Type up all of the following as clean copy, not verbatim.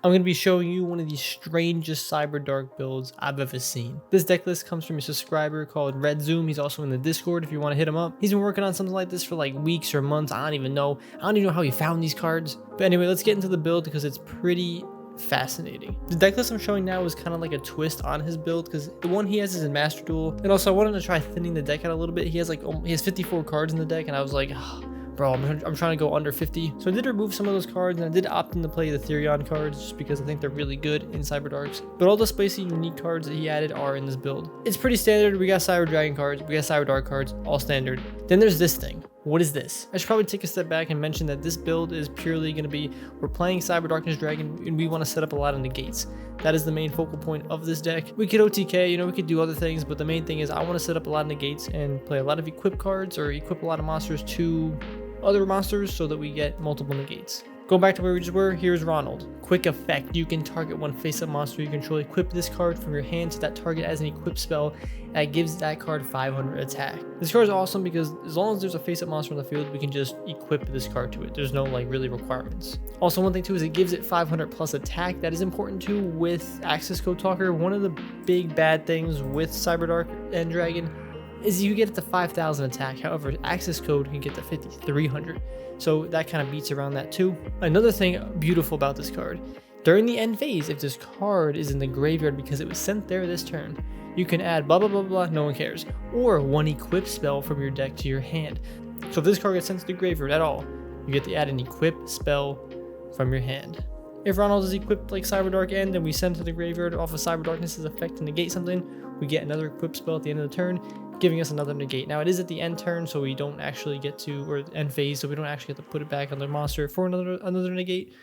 I'm going to be showing you one of the strangest Cyberdark builds I've ever seen. This deck list comes from a subscriber called Red Zoom. He's also in the Discord if you want to hit him up. He's been working on something like this for like weeks or months. I don't even know how he found these cards. But anyway, let's get into the build because it's pretty fascinating. The deck list I'm showing now is kind of like a twist on his build because the one he has is in Master Duel. And also I wanted to try thinning the deck out a little bit. He has 54 cards in the deck and I was like, bro, I'm trying to go under 50. So I did remove some of those cards and I did opt in to play the Therion cards just because I think they're really good in Cyberdarks. But all the spicy unique cards that he added are in this build. It's pretty standard. We got Cyber Dragon cards, we got Cyberdark cards, all standard. Then there's this thing. What is this? I should probably take a step back and mention that this build is purely going to be, we're playing Cyber Darkness Dragon and we want to set up a lot of negates. That is the main focal point of this deck. We could OTK, we could do other things, but the main thing is I want to set up a lot of negates and play a lot of equip cards or equip a lot of monsters to other monsters so that we get multiple negates. Going back to where we just were, here's Ronald. Quick effect, you can target one face-up monster you control, equip this card from your hand to that target as an equip spell, that gives that card 500 attack. This card is awesome because as long as there's a face-up monster on the field, we can just equip this card to it. There's no really requirements. Also, one thing too is it gives it 500 plus attack. That is important too with Access Code Talker. One of the big bad things with Cyberdark and Dragon is you get it to 5,000 attack. However, access code can get to 5,300. So that kind of beats around that too. Another thing beautiful about this card, during the end phase, if this card is in the graveyard because it was sent there this turn, you can add blah blah blah blah, no one cares, or one equip spell from your deck to your hand. So if this card gets sent to the graveyard at all, you get to add an equip spell from your hand. If Ronald is equipped like Cyberdark End and we send to the graveyard off of Cyber Darkness's effect to negate something, we get another equip spell at the end of the turn, giving us another negate. Now it is at the end turn, so we don't actually get to, or end phase, so we don't actually get to put it back on the monster for another negate.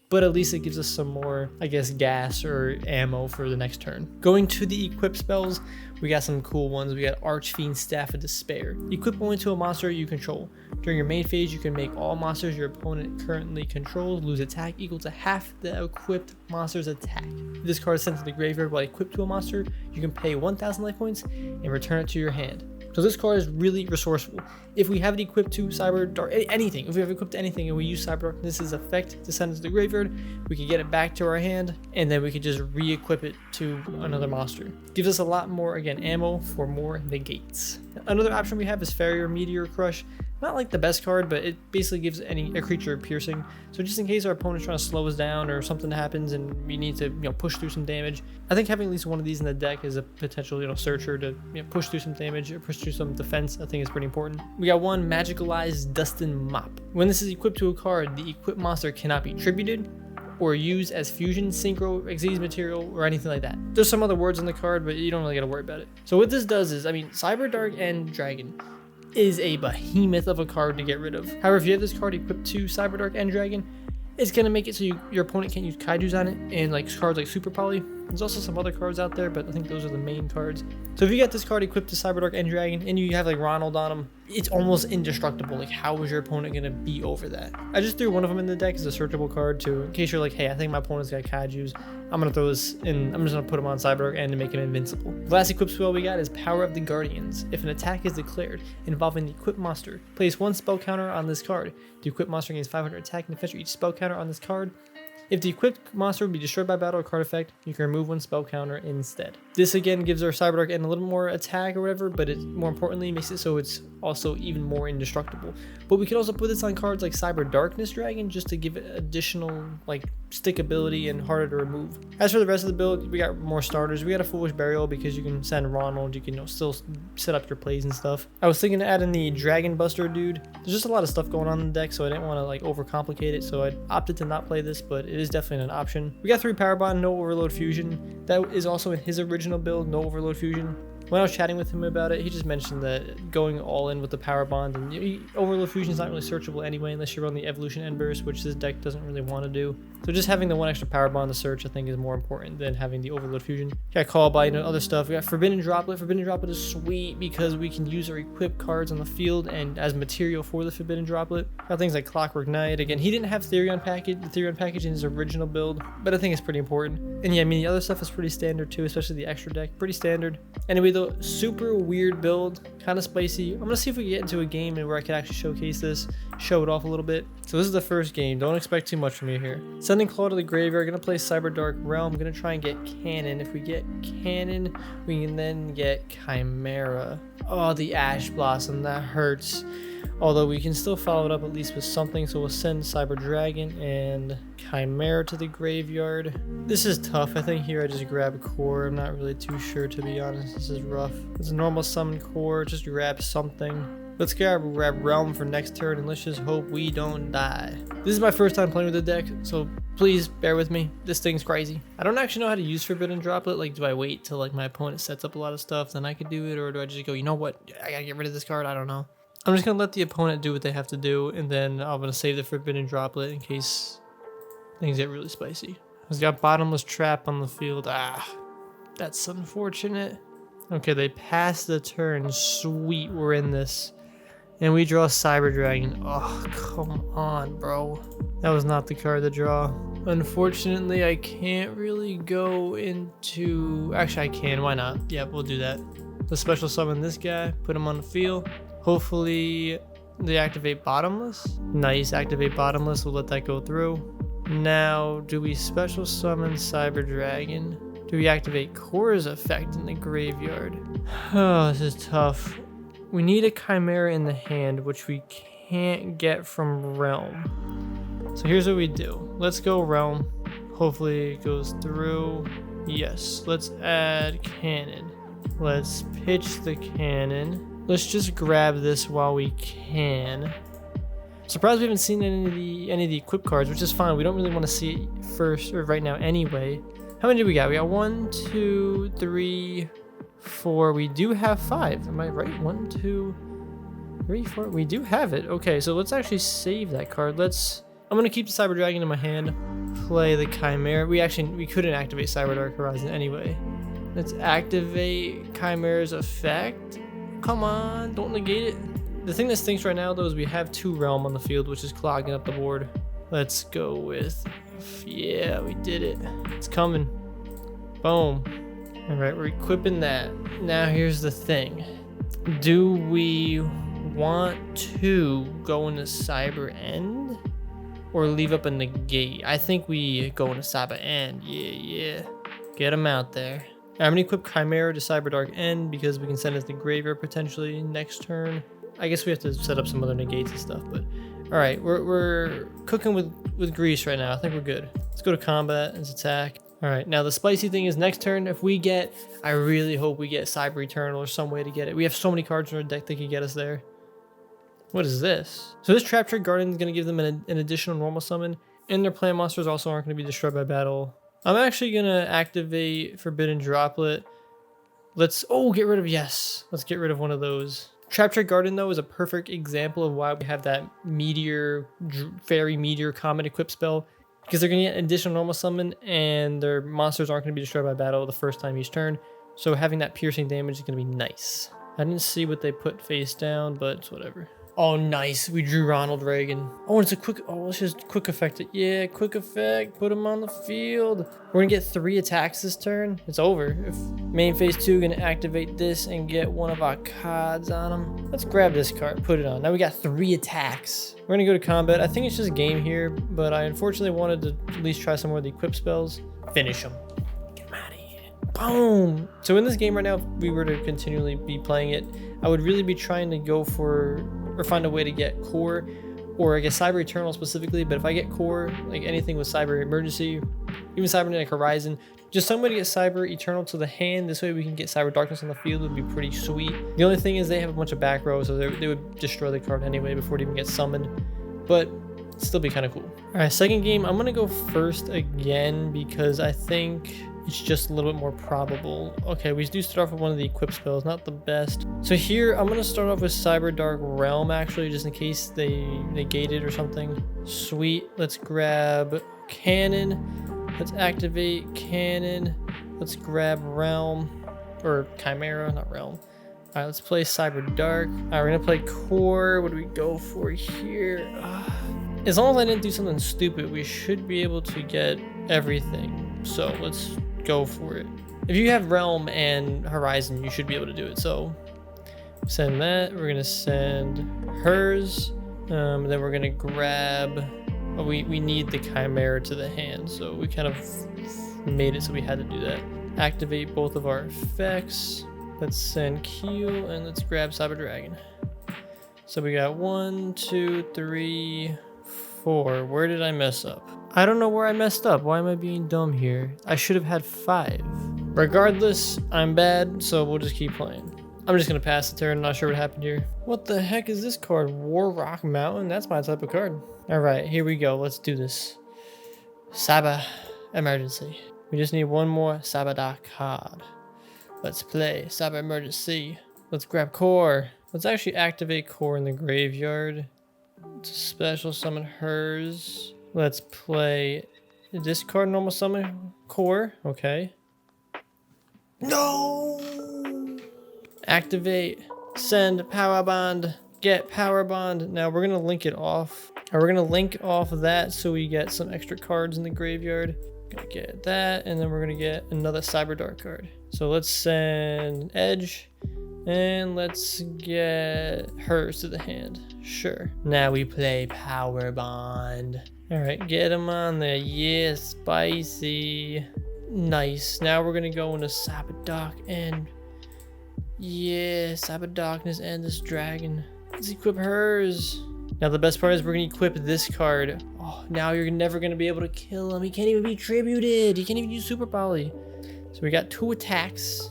But at least it gives us some more, I guess, gas or ammo for the next turn. Going to the equip spells, we got some cool ones. We got Archfiend Staff of Despair. Equip only to a monster you control. During your main phase, you can make all monsters your opponent currently controls lose attack equal to half the equipped monster's attack. If this card is sent to the graveyard while equipped to a monster, you can pay 1,000 life points and return it to your hand. So this card is really resourceful. If we have it equipped to Cyberdark, anything, if we have equipped to anything and we use Cyberdarkness's effect to send it to the graveyard, we can get it back to our hand and then we can just re-equip it to another monster. Gives us a lot more, again, ammo for more negates. Another option we have is Farrier Meteor Crush. Not like the best card, but it basically gives a creature piercing. So just in case our opponent's trying to slow us down or something happens and we need to push through some damage, I think having at least one of these in the deck is a potential searcher to push through some damage or push through some defense. I think is pretty important. We got one Magicalized Dustin Mop. When this is equipped to a card, the equipped monster cannot be tributed or used as fusion, synchro, exceeds material, or anything like that. There's some other words on the card, but you don't really gotta worry about it. So what this does is, Cyberdark and Dragon is a behemoth of a card to get rid of. However, if you have this card equipped to Cyberdark and Dragon, it's gonna make it so your opponent can't use kaijus on it, and cards like Super Poly. There's also some other cards out there, but I think those are the main cards. So if you get this card equipped to Cyberdark and Dragon, and you have Ronald on him, it's almost indestructible. How is your opponent gonna be over that? I just threw one of them in the deck as a searchable card to, in case you're hey, I think my opponent's got kaijus, I'm gonna throw this in, I'm just gonna put him on Cyberdark and to make him invincible. The last equip spell we got is Power of the Guardians. If an attack is declared involving the equipped monster, place one spell counter on this card. The equipped monster gains 500 attack and defense for each spell counter on this card. If the equipped monster would be destroyed by battle or card effect, you can remove one spell counter instead. This again gives our Cyberdark End a little more attack or whatever, but it more importantly makes it so it's also even more indestructible. But we can also put this on cards like Cyber Darkness Dragon just to give it additional stickability and harder to remove. As for the rest of the build, we got more starters. We got a Foolish Burial because you can send Ronald, you can still set up your plays and stuff. I was thinking to add in the Dragon Buster dude. There's just a lot of stuff going on in the deck, so I didn't want to overcomplicate it, so I opted to not play this, but it is definitely an option. We got 3 Power Bond, no Overload Fusion. That is also in his original build, no Overload Fusion. When I was chatting with him about it, he just mentioned that going all in with the Power Bond and Overload Fusion is not really searchable anyway unless you run the Evolution Endburst, which this deck doesn't really want to do. So just having the one extra Power Bond to search I think is more important than having the Overload Fusion. Got Call by other stuff. We got Forbidden Droplet. Forbidden Droplet is sweet because we can use our equipped cards on the field and as material for the Forbidden Droplet. Got things like Clockwork Knight. Again, he didn't have the Therion package in his original build, but I think it's pretty important. And yeah, the other stuff is pretty standard too, especially the extra deck. Pretty standard. Anyway, though, super weird build, kind of spicy. I'm gonna see if we can get into a game where I can actually showcase this, show it off a little bit. So this is the first game, don't expect too much from me here. Sending Claw to the graveyard, gonna play Cyberdark Realm, gonna try and get Cannon. If we get Cannon, we can then get Chimera. Oh, the Ash Blossom, that hurts. Although we can still follow it up at least with something, so we'll send Cyber Dragon and Chimera to the graveyard. This is tough. I think here I just grab Core. I'm not really too sure, to be honest. This is rough. It's a normal summon Core. Just grab something. Let's grab Realm for next turn, and let's just hope we don't die. This is my first time playing with the deck, so please bear with me. This thing's crazy. I don't actually know how to use Forbidden Droplet. Like, do I wait till like my opponent sets up a lot of stuff, then I could do it, or do I just go, you know what, I gotta get rid of this card? I don't know. I'm just gonna let the opponent do what they have to do, and then I'm gonna save the Forbidden Droplet in case things get really spicy. He's got Bottomless Trap on the field. Ah, that's unfortunate. Okay, they passed the turn. Sweet, we're in this. And we draw Cyber Dragon. Oh, come on, bro. That was not the card to draw. Unfortunately, I can't really go into... Actually, I can. Why not? Yep, we'll do that. Let's special summon this guy. Put him on the field. Hopefully, they activate Bottomless. Nice, activate Bottomless. We'll let that go through. Now, do we special summon Cyber Dragon? Do we activate Core's effect in the graveyard? Oh, this is tough. We need a Chimera in the hand, which we can't get from Realm. So here's what we do. Let's go Realm. Hopefully it goes through. Yes. Let's add Cannon. Let's pitch the Cannon. Let's just grab this while we can. Surprised we haven't seen any of the equip cards, which is fine. We don't really want to see it first or right now anyway. How many do we got? We got 1, 2, 3, 4. We do have 5. Am I right? 1, 2, 3, 4. We do have it. Okay, so let's actually save that card. I'm gonna keep the Cyber Dragon in my hand. Play the Chimera. We couldn't activate Cyberdark Horizon anyway. Let's activate Chimera's effect. Come on, don't negate it. The thing that stinks right now though is we have 2 Realm on the field, which is clogging up the board. Let's go with, yeah, we did it. It's coming. Boom. All right, we're equipping that. Now here's the thing. Do we want to go into Cyber End or leave up a negate? I think we go into Cyber End. Yeah. Get them out there. I'm gonna equip Chimera to Cyberdark End because we can send it to the graveyard potentially next turn. I guess we have to set up some other negates and stuff, but all right, we're cooking with grease right now. I think we're good. Let's go to combat. Let's attack. All right, now the spicy thing is next turn, if we get, I really hope we get Cyber Eternal or some way to get it. We have so many cards in our deck that can get us there. What is this? So this Trap Trick Guardian is going to give them an additional normal summon, and their plant monsters also aren't going to be destroyed by battle. I'm actually going to activate Forbidden Droplet. Let's get rid of, yes. Let's get rid of one of those. Trap Trick Guardian, though, is a perfect example of why we have that Fairy Meteor Comet equip spell. Because they're going to get an additional normal summon, and their monsters aren't going to be destroyed by battle the first time each turn. So having that piercing damage is going to be nice. I didn't see what they put face down, but it's whatever. Oh, nice. We drew Ronald Reagan. Oh, it's a quick... Oh, let's just quick effect it. Yeah, quick effect. Put him on the field. We're going to get 3 attacks this turn. It's over. If main phase 2, going to activate this and get one of our cards on him. Let's grab this card. Put it on. Now we got 3 attacks. We're going to go to combat. I think it's just game here, but I unfortunately wanted to at least try some more of the equip spells. Finish them. Get them out of here. Boom. So in this game right now, if we were to continually be playing it, I would really be trying to go for... or find a way to get Core, or I guess Cyber Eternal specifically, but if I get Core, like anything with Cyber Emergency, even Cybernetic Horizon, just some way to get Cyber Eternal to the hand, this way we can get Cyber Darkness on the field would be pretty sweet. The only thing is they have a bunch of back rows, so they would destroy the card anyway before it even gets summoned, but it'd still be kind of cool. Alright, second game, I'm going to go first again because I think it's just a little bit more probable. Okay, we do start off with one of the equip spells, not the best. So here, I'm going to start off with Cyberdark Realm, actually, just in case they negate it or something. Sweet. Let's grab Cannon. Let's activate Cannon. Let's grab Realm. Or Chimera, not Realm. Alright, let's play Cyberdark. Alright, we're going to play Core. What do we go for here? As long as I didn't do something stupid, we should be able to get everything. So let's go for it. If you have Realm and Horizon, you should be able to do it. So send that. We're gonna send hers. Then we're gonna grab. Oh, we need the Chimera to the hand, so we kind of made it so we had to do that. Activate both of our effects. Let's send Q and let's grab Cyber Dragon. So we got 1, 2, 3, 4. Where did I mess up? I don't know where I messed up. Why am I being dumb here? I should have had 5. Regardless, I'm bad, so we'll just keep playing. I'm just gonna pass the turn. Not sure what happened here. What the heck is this card? War Rock Mountain? That's my type of card. All right, here we go. Let's do this. Cyber Emergency. We just need one more Cyberdark card. Let's play Cyber Emergency. Let's grab Core. Let's actually activate Core in the graveyard. Let's special summon hers. Let's play discard normal summon Core. Okay. No! Activate. Send Power Bond. Get Power Bond. Now we're gonna link it off. And we're gonna link off of that so we get some extra cards in the graveyard. Gonna get that, and then we're gonna get another Cyberdark card. So let's send Edge, and let's get hers to the hand. Sure. Now we play Power Bond. All right, get him on there. Yeah, spicy. Nice. Now we're gonna go into Cyberdark and yeah, Cyber Darkness and this dragon. Let's equip hers. Now the best part is we're gonna equip this card. Oh, now you're never gonna be able to kill him. He can't even be tributed. He can't even use Super Poly. So we got 2 attacks.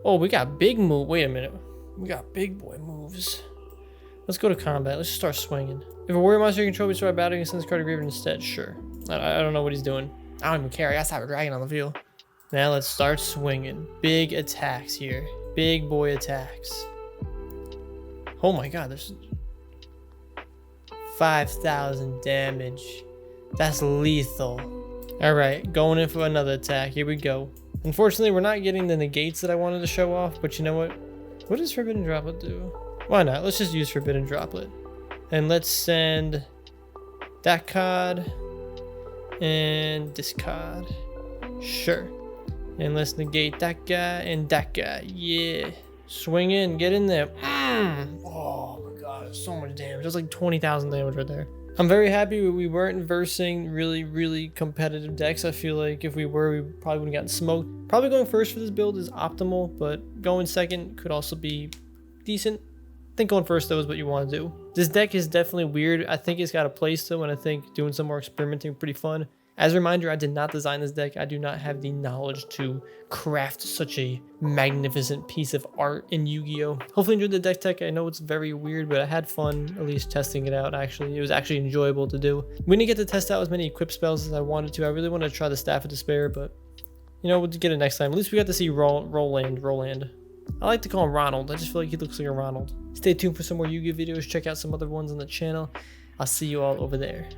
Oh, we got big move. Wait a minute. We got big boy moves. Let's go to combat. Let's just start swinging. If a warrior monster you control, we start battling and send this card to graveyard instead. Sure. I don't know what he's doing. I don't even care. I got Cyber Dragon on the field. Now let's start swinging. Big attacks here. Big boy attacks. Oh my god, there's 5,000 damage. That's lethal. Alright, going in for another attack. Here we go. Unfortunately, we're not getting the negates that I wanted to show off, but you know what? What does Forbidden Droplet do? Why not? Let's just use Forbidden Droplet. And let's send that card and this card. Sure. And let's negate that guy and that guy. Yeah. Swing in. Get in there. Oh my god. So much damage. That's like 20,000 damage right there. I'm very happy we weren't versing really competitive decks. I feel like if we were, we probably would have gotten smoked. Probably going first for this build is optimal, but going second could also be decent. I think going first though is what you want to do. This deck is definitely weird. I think it's got a place though, and I think doing some more experimenting would be pretty fun. As a reminder, I did not design this deck. I do not have the knowledge to craft such a magnificent piece of art in Yu-Gi-Oh! Hopefully you enjoyed the deck tech. I know it's very weird, but I had fun at least testing it out. Actually, it was actually enjoyable to do. We didn't get to test out as many equip spells as I wanted to. I really wanted to try the Staff of Despair, but you know, we'll get it next time. At least we got to see Roland. I like to call him Ronald. I just feel like he looks like a Ronald. Stay tuned for some more Yu-Gi-Oh! Videos. Check out some other ones on the channel. I'll see you all over there.